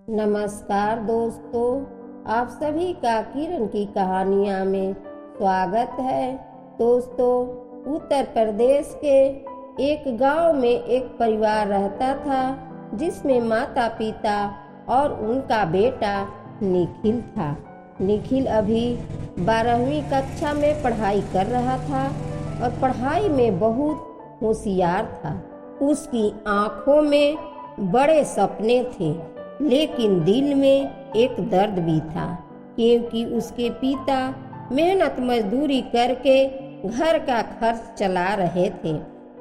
नमस्कार दोस्तों, आप सभी का किरण की कहानियाँ में स्वागत है। दोस्तों, उत्तर प्रदेश के एक गांव में एक परिवार रहता था जिसमें माता पिता और उनका बेटा निखिल था। निखिल अभी 12वीं कक्षा में पढ़ाई कर रहा था और पढ़ाई में बहुत होशियार था। उसकी आंखों में बड़े सपने थे, लेकिन दिल में एक दर्द भी था, क्योंकि उसके पिता मेहनत मजदूरी करके घर का खर्च चला रहे थे।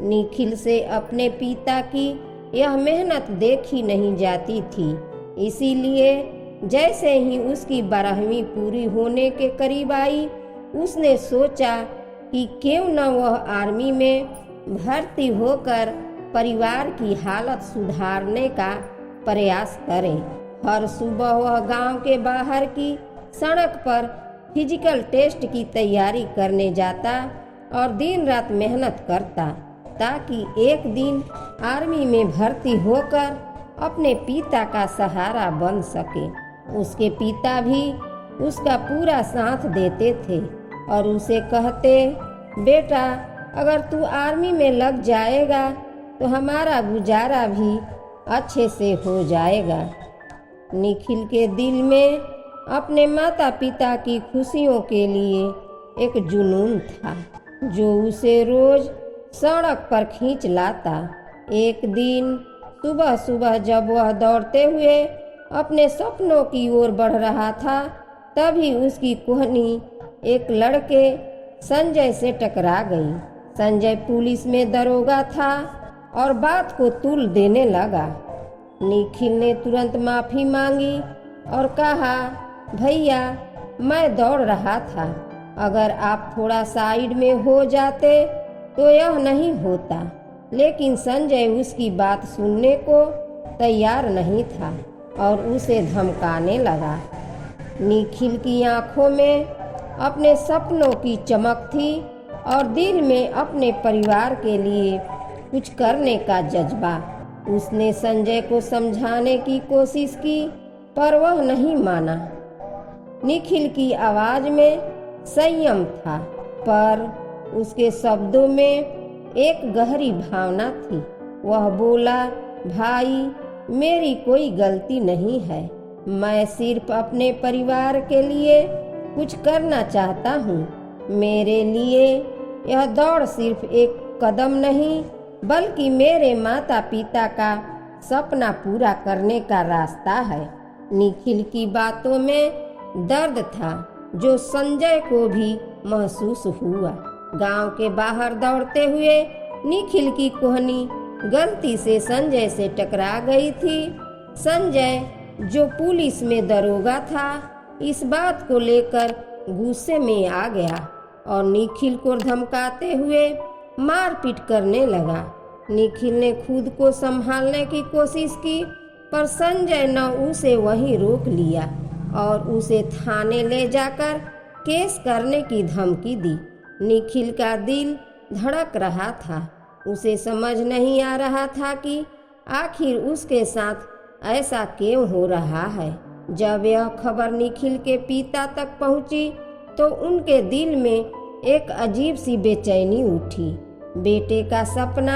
निखिल से अपने पिता की यह मेहनत देखी नहीं जाती थी, इसीलिए जैसे ही उसकी 12वीं पूरी होने के करीब आई, उसने सोचा कि क्यों न वह आर्मी में भर्ती होकर परिवार की हालत सुधारने का प्रयास करें। हर सुबह वह गांव के बाहर की सड़क पर फिजिकल टेस्ट की तैयारी करने जाता और दिन रात मेहनत करता, ताकि एक दिन आर्मी में भर्ती होकर अपने पिता का सहारा बन सके। उसके पिता भी उसका पूरा साथ देते थे और उसे कहते, बेटा, अगर तू आर्मी में लग जाएगा तो हमारा गुजारा भी अच्छे से हो जाएगा। निखिल के दिल में अपने माता पिता की खुशियों के लिए एक जुनून था, जो उसे रोज सड़क पर खींच लाता। एक दिन सुबह सुबह जब वह दौड़ते हुए अपने सपनों की ओर बढ़ रहा था, तभी उसकी कोहनी एक लड़के संजय से टकरा गई। संजय पुलिस में दरोगा था और बात को तुल देने लगा। निखिल ने तुरंत माफ़ी मांगी और कहा, भैया, मैं दौड़ रहा था, अगर आप थोड़ा साइड में हो जाते तो यह नहीं होता। लेकिन संजय उसकी बात सुनने को तैयार नहीं था और उसे धमकाने लगा। निखिल की आंखों में अपने सपनों की चमक थी और दिल में अपने परिवार के लिए कुछ करने का जज्बा। उसने संजय को समझाने की कोशिश की, पर वह नहीं माना। निखिल की आवाज में संयम था, पर उसके शब्दों में एक गहरी भावना थी। वह बोला, भाई, मेरी कोई गलती नहीं है, मैं सिर्फ अपने परिवार के लिए कुछ करना चाहता हूँ। मेरे लिए यह दौड़ सिर्फ एक कदम नहीं, बल्कि मेरे माता पिता का सपना पूरा करने का रास्ता है। निखिल की बातों में दर्द था, जो संजय को भी महसूस हुआ। गांव के बाहर दौड़ते हुए निखिल की कोहनी गलती से संजय से टकरा गई थी। संजय, जो पुलिस में दरोगा था, इस बात को लेकर गुस्से में आ गया और निखिल को धमकाते हुए मारपीट करने लगा। निखिल ने खुद को संभालने की कोशिश की, पर संजय ने उसे वहीं रोक लिया और उसे थाने ले जाकर केस करने की धमकी दी। निखिल का दिल धड़क रहा था। उसे समझ नहीं आ रहा था कि आखिर उसके साथ ऐसा क्यों हो रहा है। जब यह खबर निखिल के पिता तक पहुंची, तो उनके दिल में एक अजीब सी बेचैनी उठी। बेटे का सपना,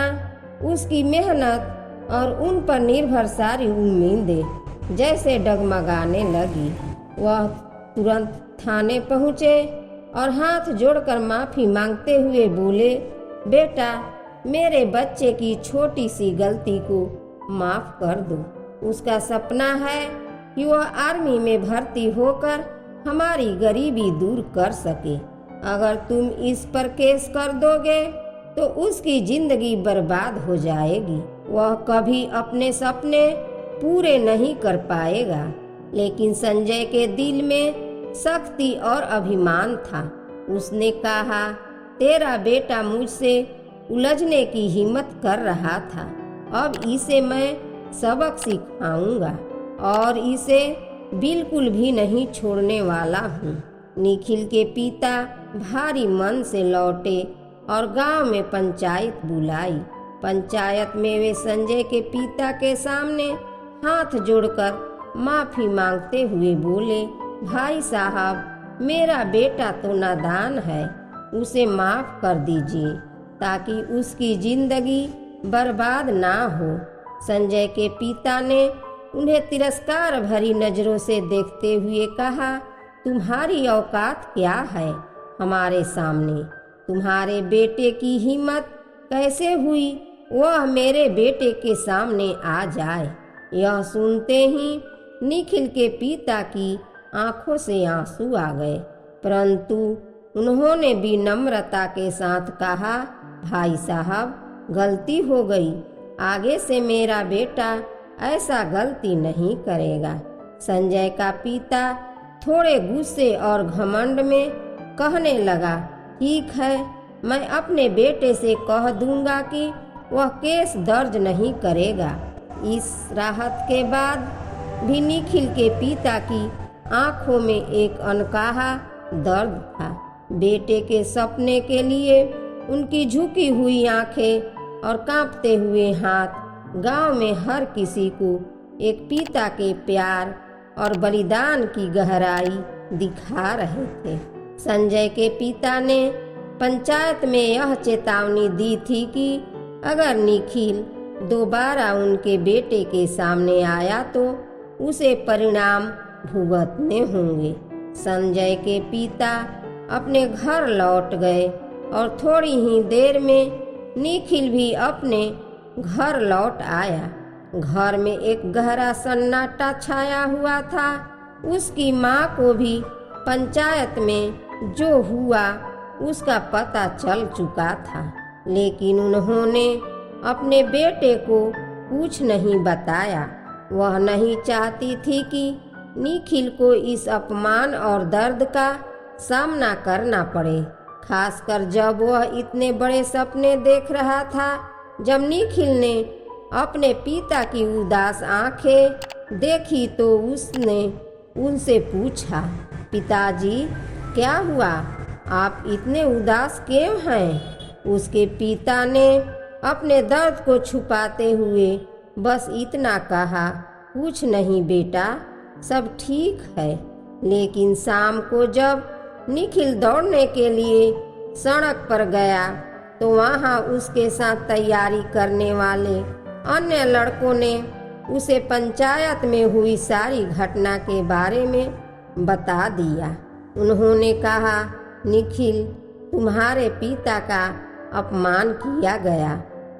उसकी मेहनत और उन पर निर्भर सारी उम्मीदें जैसे डगमगाने लगी। वह तुरंत थाने पहुँचे और हाथ जोड़कर माफ़ी मांगते हुए बोले, बेटा, मेरे बच्चे की छोटी सी गलती को माफ़ कर दो। उसका सपना है कि वह आर्मी में भर्ती होकर हमारी गरीबी दूर कर सके। अगर तुम इस पर केस कर दोगे तो उसकी जिंदगी बर्बाद हो जाएगी। वह कभी अपने सपने पूरे नहीं कर पाएगा। लेकिन संजय के दिल में शक्ति और अभिमान था। उसने कहा, तेरा बेटा मुझसे उलझने की हिम्मत कर रहा था, अब इसे मैं सबक सिखाऊंगा और इसे बिल्कुल भी नहीं छोड़ने वाला हूँ। निखिल के पिता भारी मन से लौटे और गांव में पंचायत बुलाई। पंचायत में वे संजय के पिता के सामने हाथ जोड़कर माफी मांगते हुए बोले, भाई साहब, मेरा बेटा तो नादान है, उसे माफ कर दीजिए ताकि उसकी जिंदगी बर्बाद ना हो। संजय के पिता ने उन्हें तिरस्कार भरी नजरों से देखते हुए कहा, तुम्हारी औकात क्या है हमारे सामने? तुम्हारे बेटे की हिम्मत कैसे हुई वह मेरे बेटे के सामने आ जाए? यह सुनते ही निखिल के पिता की आंखों से आंसू आ गए, परंतु उन्होंने भी नम्रता के साथ कहा, भाई साहब, गलती हो गई, आगे से मेरा बेटा ऐसा गलती नहीं करेगा। संजय का पिता थोड़े गुस्से और घमंड में कहने लगा, ठीक है, मैं अपने बेटे से कह दूंगा कि वह केस दर्ज नहीं करेगा। इस राहत के बाद भी निखिल के पिता की आंखों में एक अनकहा दर्द था। बेटे के सपने के लिए उनकी झुकी हुई आंखें और कांपते हुए हाथ गांव में हर किसी को एक पिता के प्यार और बलिदान की गहराई दिखा रहे थे। संजय के पिता ने पंचायत में यह चेतावनी दी थी कि अगर निखिल दोबारा उनके बेटे के सामने आया तो उसे परिणाम भुगतने होंगे। संजय के पिता अपने घर लौट गए और थोड़ी ही देर में निखिल भी अपने घर लौट आया। घर में एक गहरा सन्नाटा छाया हुआ था। उसकी माँ को भी पंचायत में जो हुआ उसका पता चल चुका था, लेकिन उन्होंने अपने बेटे को कुछ नहीं बताया। वह नहीं चाहती थी कि निखिल को इस अपमान और दर्द का सामना करना पड़े, खासकर जब वह इतने बड़े सपने देख रहा था। जब निखिल ने अपने पिता की उदास आंखें देखी तो उसने उनसे पूछा, पिताजी, क्या हुआ? आप इतने उदास क्यों हैं? उसके पिता ने अपने दर्द को छुपाते हुए बस इतना कहा, कुछ नहीं बेटा, सब ठीक है। लेकिन शाम को जब निखिल दौड़ने के लिए सड़क पर गया तो वहाँ उसके साथ तैयारी करने वाले अन्य लड़कों ने उसे पंचायत में हुई सारी घटना के बारे में बता दिया। उन्होंने कहा, निखिल, तुम्हारे पिता का अपमान किया गया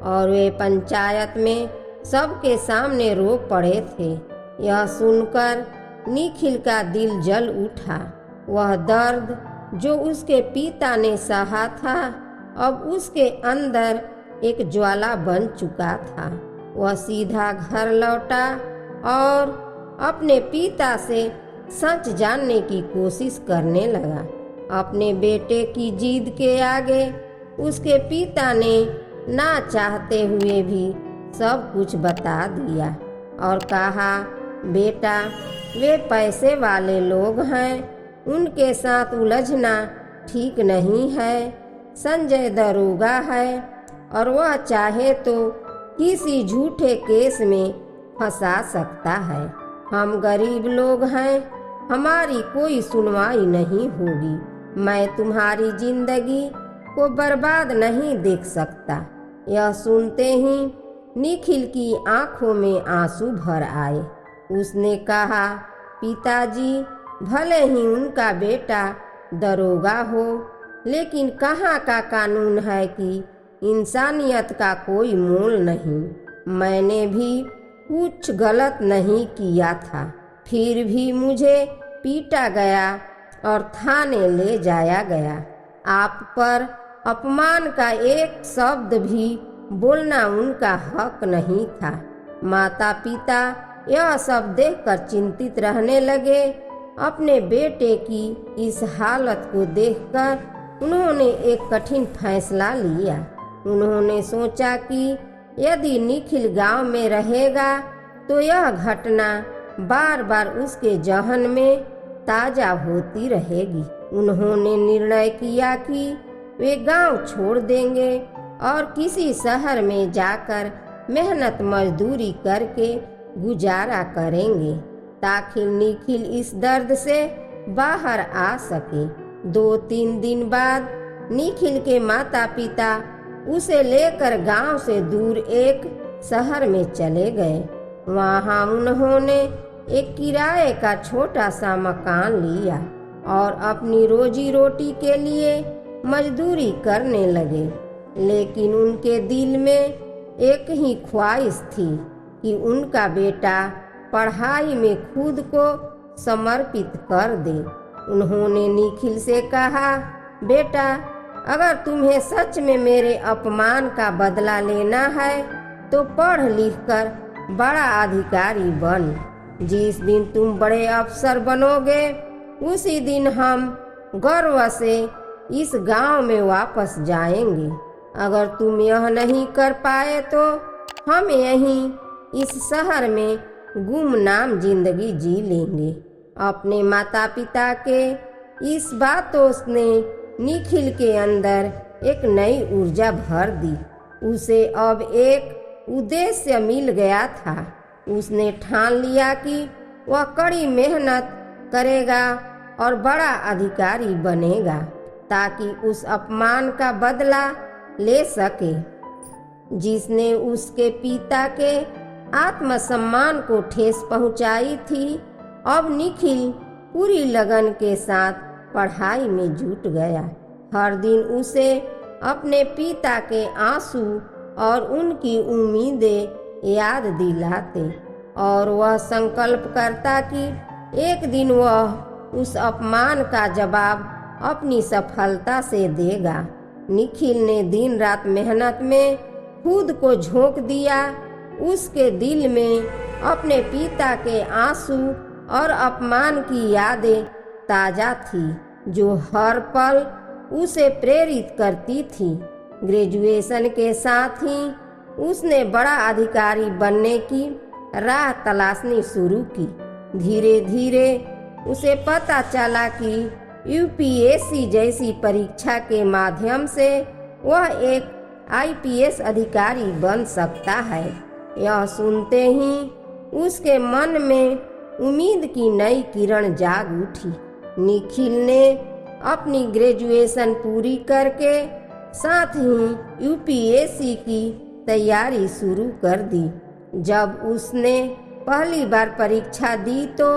और वे पंचायत में सबके सामने रो पड़े थे। यह सुनकर निखिल का दिल जल उठा। वह दर्द जो उसके पिता ने सहा था अब उसके अंदर एक ज्वाला बन चुका था। वह सीधा घर लौटा और अपने पिता से सच जानने की कोशिश करने लगा। अपने बेटे की जिद के आगे उसके पिता ने ना चाहते हुए भी सब कुछ बता दिया और कहा, बेटा, वे पैसे वाले लोग हैं, उनके साथ उलझना ठीक नहीं है। संजय दरोगा है और वह चाहे तो किसी झूठे केस में फंसा सकता है। हम गरीब लोग हैं, हमारी कोई सुनवाई नहीं होगी। मैं तुम्हारी जिंदगी को बर्बाद नहीं देख सकता। यह सुनते ही निखिल की आंखों में आंसू भर आए। उसने कहा, पिताजी, भले ही उनका बेटा दरोगा हो, लेकिन कहाँ का कानून है कि इंसानियत का कोई मोल नहीं। मैंने भी कुछ गलत नहीं किया था, फिर भी मुझे पीटा गया और थाने ले जाया गया। आप पर अपमान का एक शब्द भी बोलना उनका हक नहीं था। माता पिता यह सब देखकर चिंतित रहने लगे। अपने बेटे की इस हालत को देखकर उन्होंने एक कठिन फैसला लिया। उन्होंने सोचा कि यदि निखिल गांव में रहेगा तो यह घटना बार बार उसके जहन में ताजा होती रहेगी। उन्होंने निर्णय किया कि वे गांव छोड़ देंगे और किसी शहर में जाकर मेहनत मजदूरी करके गुजारा करेंगे। ताकि निखिल इस दर्द से बाहर आ सके। 2-3 दिन बाद निखिल के माता पिता उसे लेकर गांव से दूर एक शहर में चले गए। वहां उन्होंने एक किराए का छोटा सा मकान लिया और अपनी रोजी रोटी के लिए मजदूरी करने लगे। लेकिन उनके दिल में एक ही ख्वाहिश थी कि उनका बेटा पढ़ाई में खुद को समर्पित कर दे। उन्होंने निखिल से कहा, बेटा, अगर तुम्हें सच में मेरे अपमान का बदला लेना है तो पढ़ लिख कर बड़ा अधिकारी बन। जिस दिन तुम बड़े अफसर बनोगे उसी दिन हम गर्व से इस गांव में वापस जाएंगे। अगर तुम यह नहीं कर पाए तो हम यहीं इस शहर में गुमनाम जिंदगी जी लेंगे। अपने माता पिता के इस बातों ने निखिल के अंदर एक नई ऊर्जा भर दी। उसे अब एक उद्देश्य मिल गया था। उसने ठान लिया कि वह कड़ी मेहनत करेगा और बड़ा अधिकारी बनेगा ताकि उस अपमान का बदला ले सके जिसने उसके पिता के आत्मसम्मान को ठेस पहुंचाई थी। अब निखिल पूरी लगन के साथ पढ़ाई में जुट गया। हर दिन उसे अपने पिता के आंसू और उनकी उम्मीदें याद दिलाते और वह संकल्प करता कि एक दिन वह उस अपमान का जवाब अपनी सफलता से देगा। निखिल ने दिन रात मेहनत में खुद को झोंक दिया। उसके दिल में अपने पिता के आंसू और अपमान की यादें ताजा थी जो हर पल उसे प्रेरित करती थी। ग्रेजुएशन के साथ ही उसने बड़ा अधिकारी बनने की राह तलाशनी शुरू की। धीरे धीरे उसे पता चला कि यूपीएससी जैसी परीक्षा के माध्यम से वह एक आईपीएस अधिकारी बन सकता है। यह सुनते ही उसके मन में उम्मीद की नई किरण जाग उठी। निखिल ने अपनी ग्रेजुएशन पूरी करके साथ ही यूपीएससी की तैयारी शुरू कर दी। जब उसने पहली बार परीक्षा दी तो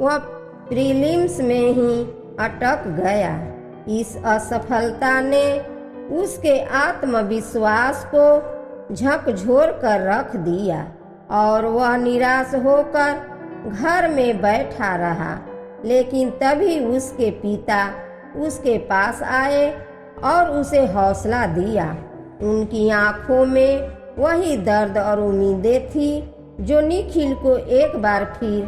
वह प्रीलिम्स में ही अटक गया। इस असफलता ने उसके आत्मविश्वास को झकझोर कर रख दिया और वह निराश होकर घर में बैठा रहा। लेकिन तभी उसके पिता उसके पास आए और उसे हौसला दिया। उनकी आंखों में वही दर्द और उम्मीदें थी जो निखिल को एक बार फिर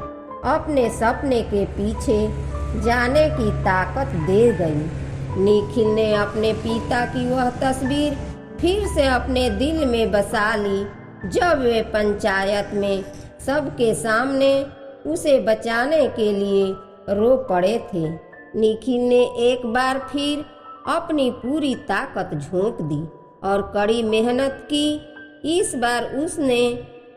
अपने सपने के पीछे जाने की ताकत दे गई। निखिल ने अपने पिता की वह तस्वीर फिर से अपने दिल में बसा ली जब वे पंचायत में सबके सामने उसे बचाने के लिए रो पड़े थे। निखिल ने एक बार फिर अपनी पूरी ताकत झोंक दी और कड़ी मेहनत की। इस बार उसने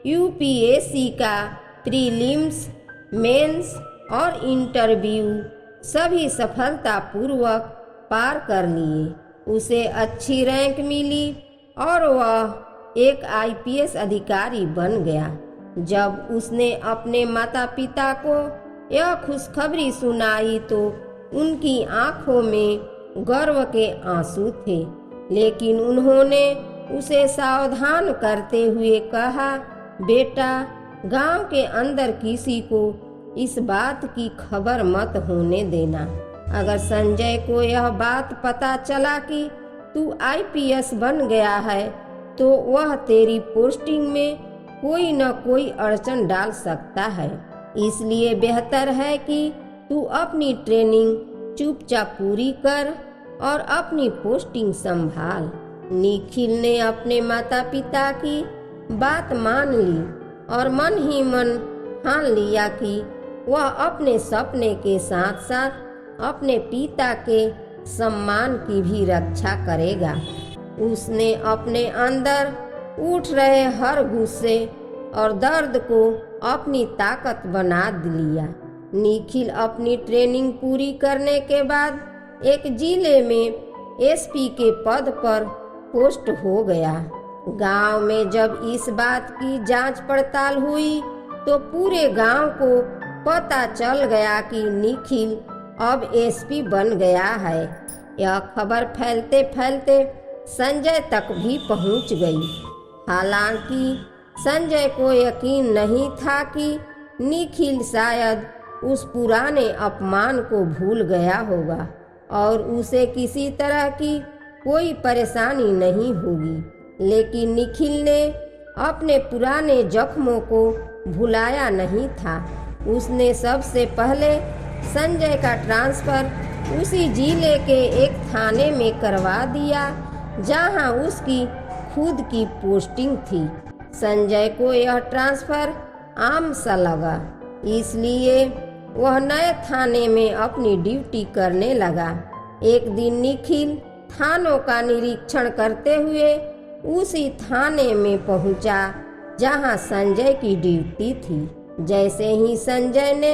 यूपीएससी का प्रीलिम्स, मेंस और इंटरव्यू सभी सफलतापूर्वक पार कर लिए। उसे अच्छी रैंक मिली और वह एक आईपीएस अधिकारी बन गया। जब उसने अपने माता पिता को यह खुशखबरी सुनाई तो उनकी आंखों में गर्व के आंसू थे। लेकिन उन्होंने उसे सावधान करते हुए कहा, बेटा, गांव के अंदर किसी को इस बात की खबर मत होने देना। अगर संजय को यह बात पता चला कि तू आईपीएस बन गया है तो वह तेरी पोस्टिंग में कोई न कोई अड़चन डाल सकता है। इसलिए बेहतर है कि तू अपनी ट्रेनिंग चुपचाप पूरी कर और अपनी पोस्टिंग संभाल। निखिल ने अपने माता पिता की बात मान ली और मन ही मन ठान लिया कि वह अपने सपने के साथ साथ अपने पिता के सम्मान की भी रक्षा करेगा। उसने अपने अंदर उठ रहे हर गुस्से और दर्द को अपनी ताकत बना लिया। निखिल अपनी ट्रेनिंग पूरी करने के बाद एक जिले में एसपी के पद पर पोस्ट हो गया। गांव में जब इस बात की जांच पड़ताल हुई तो पूरे गांव को पता चल गया कि निखिल अब एसपी बन गया है। यह खबर फैलते फैलते संजय तक भी पहुंच गई। हालांकि संजय को यकीन नहीं था कि निखिल शायद उस पुराने अपमान को भूल गया होगा और उसे किसी तरह की कोई परेशानी नहीं होगी। लेकिन निखिल ने अपने पुराने जख्मों को भुलाया नहीं था। उसने सबसे पहले संजय का ट्रांसफ़र उसी जिले के एक थाने में करवा दिया जहां उसकी खुद की पोस्टिंग थी। संजय को यह ट्रांसफ़र आम सा लगा, इसलिए वह नए थाने में अपनी ड्यूटी करने लगा। एक दिन निखिल थानों का निरीक्षण करते हुए उसी थाने में पहुंचा जहां संजय की ड्यूटी थी। जैसे ही संजय ने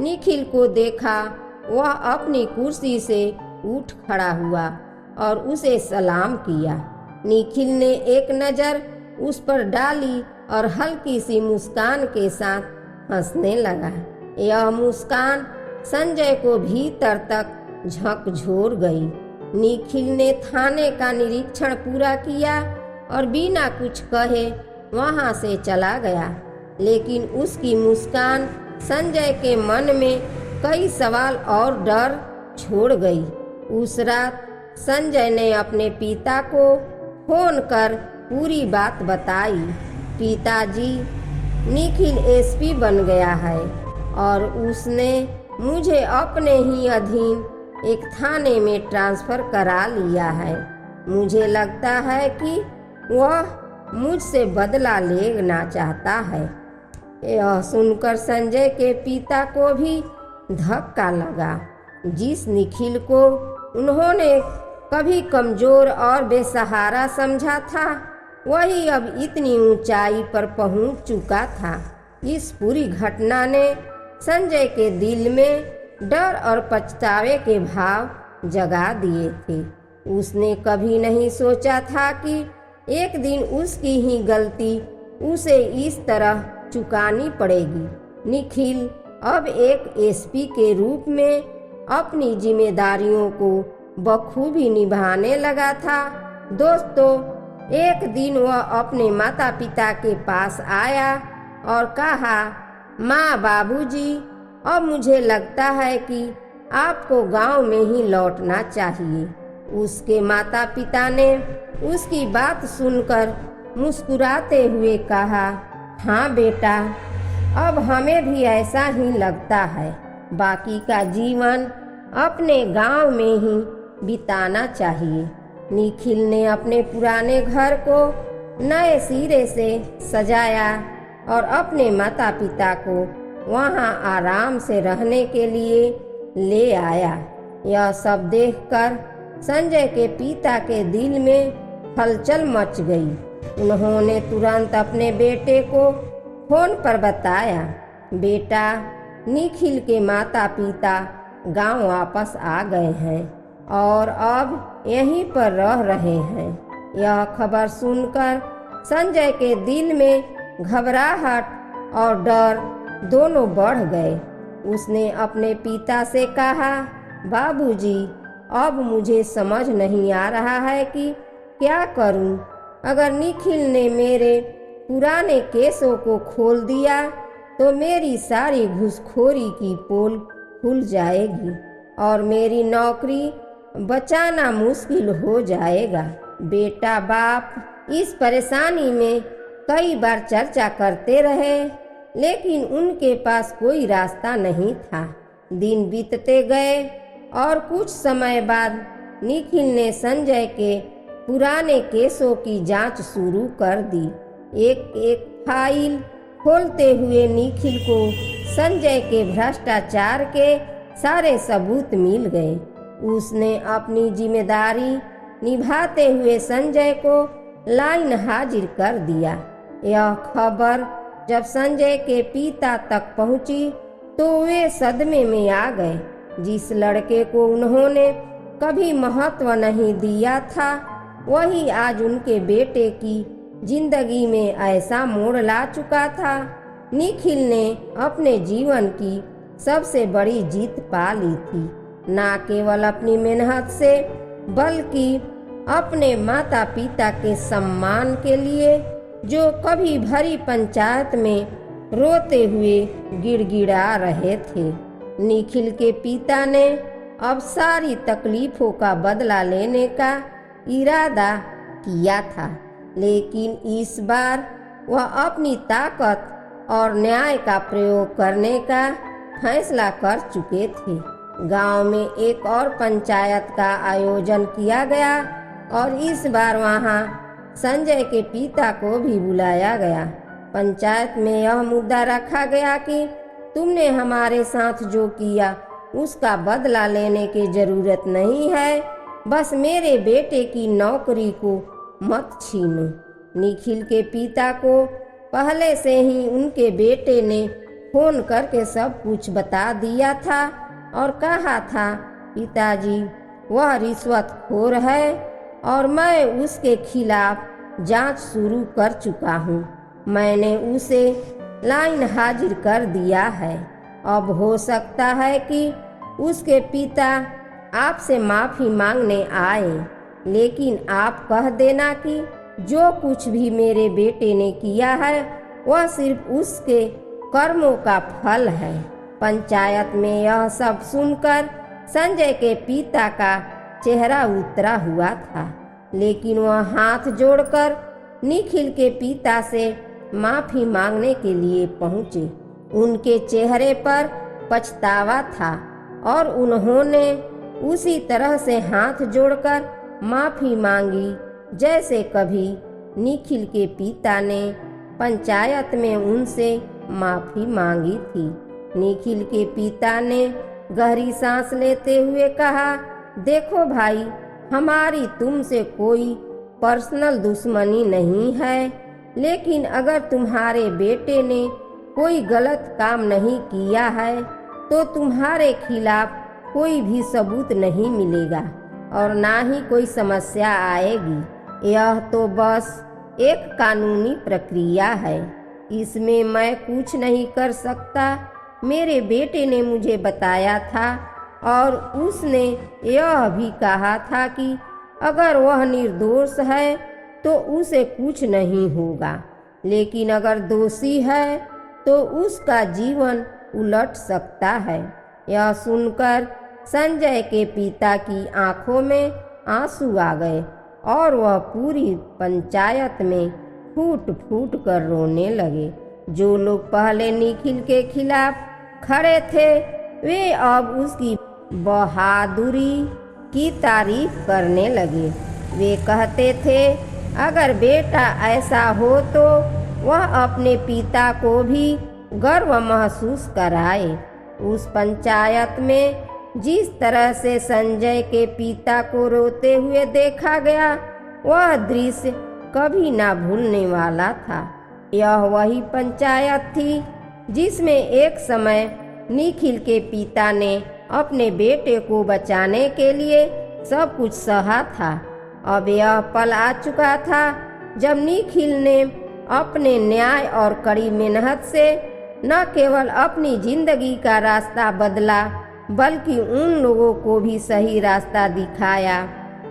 निखिल को देखा, वह अपनी कुर्सी से उठ खड़ा हुआ और उसे सलाम किया। निखिल ने एक नज़र उस पर डाली और हल्की सी मुस्कान के साथ हंसने लगा। यह मुस्कान संजय को भीतर तक झकझोर गई। निखिल ने थाने का निरीक्षण पूरा किया और बिना कुछ कहे वहां से चला गया। लेकिन उसकी मुस्कान संजय के मन में कई सवाल और डर छोड़ गई। उस रात संजय ने अपने पिता को फोन कर पूरी बात बताई। पिताजी, निखिल एसपी बन गया है और उसने मुझे अपने ही अधीन एक थाने में ट्रांसफ़र करा लिया है। मुझे लगता है कि वह मुझसे बदला लेना चाहता है। यह सुनकर संजय के पिता को भी धक्का लगा। जिस निखिल को उन्होंने कभी कमज़ोर और बेसहारा समझा था, वही अब इतनी ऊंचाई पर पहुंच चुका था। इस पूरी घटना ने संजय के दिल में डर और पछतावे के भाव जगा दिए थे। उसने कभी नहीं सोचा था कि एक दिन उसकी ही गलती उसे इस तरह चुकानी पड़ेगी। निखिल अब एक एसपी के रूप में अपनी जिम्मेदारियों को बखूबी निभाने लगा था। दोस्तों, एक दिन वह अपने माता पिता के पास आया और कहा, माँ, बाबूजी, अब मुझे लगता है कि आपको गांव में ही लौटना चाहिए। उसके माता पिता ने उसकी बात सुनकर मुस्कुराते हुए कहा, हाँ बेटा, अब हमें भी ऐसा ही लगता है। बाकी का जीवन अपने गांव में ही बिताना चाहिए। निखिल ने अपने पुराने घर को नए सिरे से सजाया और अपने माता पिता को वहां आराम से रहने के लिए ले आया। यह सब देखकर संजय के पिता के दिल में हलचल मच गई। उन्होंने तुरंत अपने बेटे को फोन पर बताया, बेटा, निखिल के माता पिता गांव वापस आ गए हैं और अब यहीं पर रह रहे हैं। यह खबर सुनकर संजय के दिल में घबराहट और डर दोनों बढ़ गए। उसने अपने पिता से कहा, बाबूजी, अब मुझे समझ नहीं आ रहा है कि क्या करूं। अगर निखिल ने मेरे पुराने केसों को खोल दिया तो मेरी सारी घूसखोरी की पोल खुल जाएगी और मेरी नौकरी बचाना मुश्किल हो जाएगा। बेटा, बाप इस परेशानी में कई बार चर्चा करते रहे, लेकिन उनके पास कोई रास्ता नहीं था। दिन बीतते गए और कुछ समय बाद निखिल ने संजय के पुराने केसों की जांच शुरू कर दी। एक एक फाइल खोलते हुए निखिल को संजय के भ्रष्टाचार के सारे सबूत मिल गए। उसने अपनी जिम्मेदारी निभाते हुए संजय को लाइन हाजिर कर दिया। यह खबर जब संजय के पिता तक पहुंची तो वे सदमे में आ गए। जिस लड़के को उन्होंने कभी महत्व नहीं दिया था, वही आज उनके बेटे की जिंदगी में ऐसा मोड़ ला चुका था। निखिल ने अपने जीवन की सबसे बड़ी जीत पा ली थी, न केवल अपनी मेहनत से बल्कि अपने माता पिता के सम्मान के लिए, जो कभी भरी पंचायत में रोते हुए गिड़गिड़ा रहे थे। निखिल के पिता ने अब सारी तकलीफों का बदला लेने का इरादा किया था, लेकिन इस बार वह अपनी ताकत और न्याय का प्रयोग करने का फैसला कर चुके थे। गांव में एक और पंचायत का आयोजन किया गया और इस बार वहां संजय के पिता को भी बुलाया गया। पंचायत में यह मुद्दा रखा गया कि तुमने हमारे साथ जो किया उसका बदला लेने की जरूरत नहीं है, बस मेरे बेटे की नौकरी को मत छीनो। निखिल के पिता को पहले से ही उनके बेटे ने फोन करके सब कुछ बता दिया था और कहा था, पिताजी वह रिश्वतखोर है और मैं उसके खिलाफ जांच शुरू कर चुका हूँ। मैंने उसे लाइन हाजिर कर दिया है। अब हो सकता है कि उसके पिता आपसे माफ़ी मांगने आए, लेकिन आप कह देना कि जो कुछ भी मेरे बेटे ने किया है वह सिर्फ उसके कर्मों का फल है। पंचायत में यह सब सुनकर संजय के पिता का चेहरा उतरा हुआ था, लेकिन वह हाथ जोड़कर निखिल के पिता से माफ़ी मांगने के लिए पहुँचे। उनके चेहरे पर पछतावा था और उन्होंने उसी तरह से हाथ जोड़कर माफ़ी मांगी जैसे कभी निखिल के पिता ने पंचायत में उनसे माफ़ी मांगी थी। निखिल के पिता ने गहरी सांस लेते हुए कहा, देखो भाई, हमारी तुमसे कोई पर्सनल दुश्मनी नहीं है, लेकिन अगर तुम्हारे बेटे ने कोई गलत काम नहीं किया है तो तुम्हारे खिलाफ कोई भी सबूत नहीं मिलेगा और ना ही कोई समस्या आएगी। यह तो बस एक कानूनी प्रक्रिया है, इसमें मैं कुछ नहीं कर सकता। मेरे बेटे ने मुझे बताया था और उसने यह भी कहा था कि अगर वह निर्दोष है तो उसे कुछ नहीं होगा, लेकिन अगर दोषी है तो उसका जीवन उलट सकता है। यह सुनकर संजय के पिता की आंखों में आंसू आ गए और वह पूरी पंचायत में फूट फूट कर रोने लगे। जो लोग पहले निखिल के खिलाफ खड़े थे वे अब उसकी बहादुरी की तारीफ करने लगे। वे कहते थे, अगर बेटा ऐसा हो तो वह अपने पिता को भी गर्व महसूस कराए। उस पंचायत में जिस तरह से संजय के पिता को रोते हुए देखा गया, वह दृश्य कभी ना भूलने वाला था। यह वही पंचायत थी जिसमें एक समय निखिल के पिता ने अपने बेटे को बचाने के लिए सब कुछ सहा था। अब यह पल आ चुका था जब निखिल ने अपने न्याय और कड़ी मेहनत से न केवल अपनी जिंदगी का रास्ता बदला, बल्कि उन लोगों को भी सही रास्ता दिखाया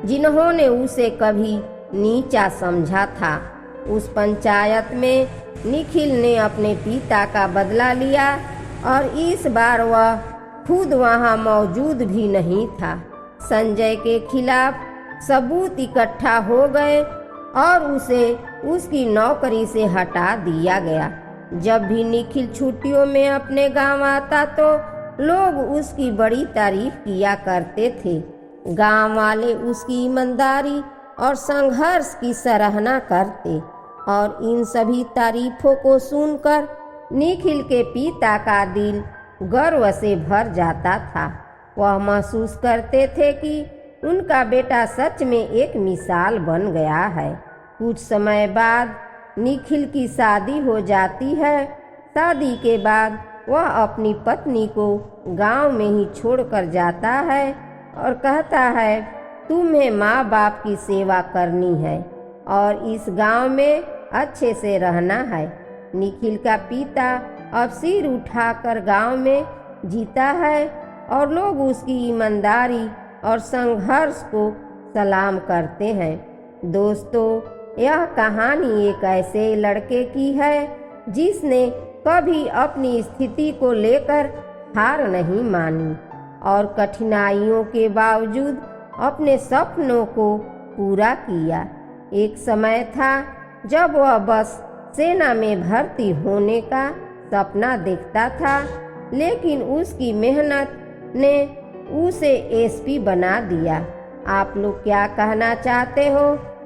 जिन्होंने उसे कभी नीचा समझा था। उस पंचायत में निखिल ने अपने पिता का बदला लिया और इस बार वह खुद वहां मौजूद भी नहीं था। संजय के खिलाफ सबूत इकट्ठा हो गए और उसे उसकी नौकरी से हटा दिया गया। जब भी निखिल छुट्टियों में अपने गांव आता तो लोग उसकी बड़ी तारीफ किया करते थे। गांव वाले उसकी ईमानदारी और संघर्ष की सराहना करते और इन सभी तारीफों को सुनकर निखिल के पिता का दिल गर्व से भर जाता था। वह महसूस करते थे कि उनका बेटा सच में एक मिसाल बन गया है। कुछ समय बाद निखिल की शादी हो जाती है। शादी के बाद वह अपनी पत्नी को गांव में ही छोड़कर जाता है और कहता है, तुम्हें माँ बाप की सेवा करनी है और इस गांव में अच्छे से रहना है। निखिल का पिता अब सिर उठाकर गांव में जीता है और लोग उसकी ईमानदारी और संघर्ष को सलाम करते हैं। दोस्तों, यह कहानी एक ऐसे लड़के की है जिसने कभी अपनी स्थिति को लेकर हार नहीं मानी और कठिनाइयों के बावजूद अपने सपनों को पूरा किया। एक समय था जब वह बस सेना में भर्ती होने का सपना देखता था, लेकिन उसकी मेहनत ने उसे एसपी बना दिया। आप लोग क्या कहना चाहते हो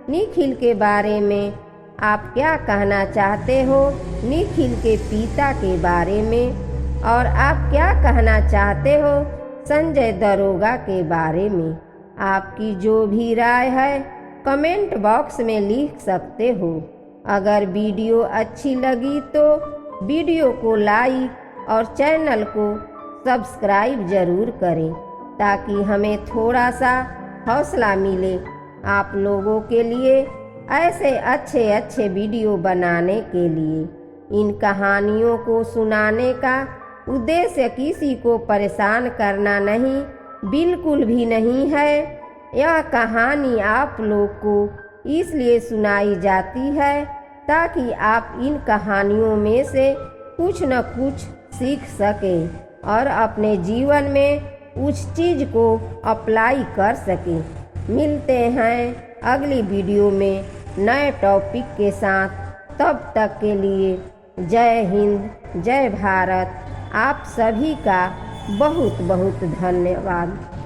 निखिल के बारे में? आप क्या कहना चाहते हो निखिल के पिता के बारे में? और आप क्या कहना चाहते हो संजय दरोगा के बारे में? आपकी जो भी राय है कमेंट बॉक्स में लिख सकते हो। अगर वीडियो अच्छी लगी तो वीडियो को लाइक और चैनल को सब्सक्राइब जरूर करें ताकि हमें थोड़ा सा हौसला मिले आप लोगों के लिए ऐसे अच्छे अच्छे वीडियो बनाने के लिए। इन कहानियों को सुनाने का उद्देश्य किसी को परेशान करना नहीं, बिल्कुल भी नहीं है। यह कहानी आप लोग को इसलिए सुनाई जाती है ताकि आप इन कहानियों में से कुछ न कुछ सीख सकें और अपने जीवन में उस चीज़ को अप्लाई कर सकें। मिलते हैं अगली वीडियो में नए टॉपिक के साथ। तब तक के लिए जय हिंद, जय भारत। आप सभी का बहुत बहुत धन्यवाद।